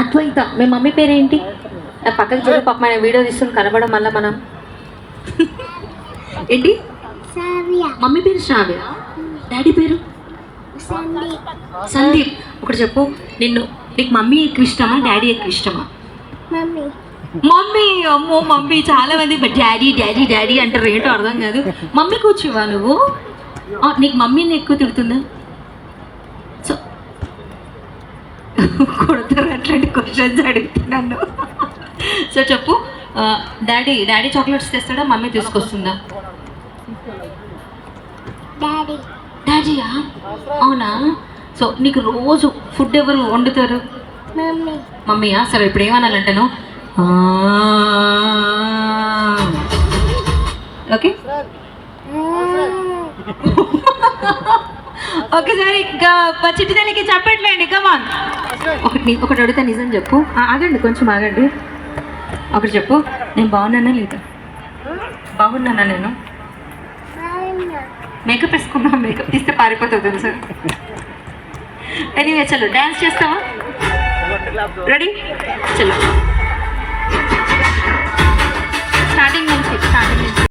అద్వైత. మీ mummy పేరేంటి? పక్కకి చూడు పాప, మన వీడియో తీసుకుని కనబడం మళ్ళీ మనం. ఏంటి? మమ్మీ పేరు శ్రావ్య, డాడీ పేరు సందీప్. ఒకటి చెప్పు, నీకు మమ్మీ ఎక్కువ ఇష్టమా డాడీ ఎక్కువ ఇష్టమా? మమ్మీ. అమ్మో మమ్మీ, చాలా మంది డాడీ డాడీ డాడీ అంటారు, ఏంటో అర్థం కాదు. మమ్మీ కూర్చోవా నువ్వు? నీకు మమ్మీని ఎక్కువ తిడుతుందా? సో కొడతారు అట్లాంటి క్వశ్చన్స్ అడుగుతున్నాను. సో చెప్పు, డాడీ చాక్లెట్స్ తెస్తాడా, మమ్మీ తీసుకొస్తుందా? డాడీయా? అవునా? సో నీకు రోజు ఫుడ్ ఎవరు వండుతారు? మమ్మీయా? సరే ఇప్పుడు ఏమనాలంటాను, ఓకే ఒకసారి చిట్టి తల్లికి చెప్పట్లేండి. కమాన్. ఒకటి అడుగుతా, నిజం చెప్పు. ఆగండి, కొంచెం ఆగండి. ఒకటి చెప్పు, నేను బాగున్నానా లేదా? బాగున్నానా నేను? మేకప్ వేసుకున్నా, మేకప్ తీస్తే పారిపోతుంది తెలుసా. ఎనీవే చలో, డ్యాన్స్ చేస్తావా? రెడీ? చలో, స్టార్టింగ్ నుంచి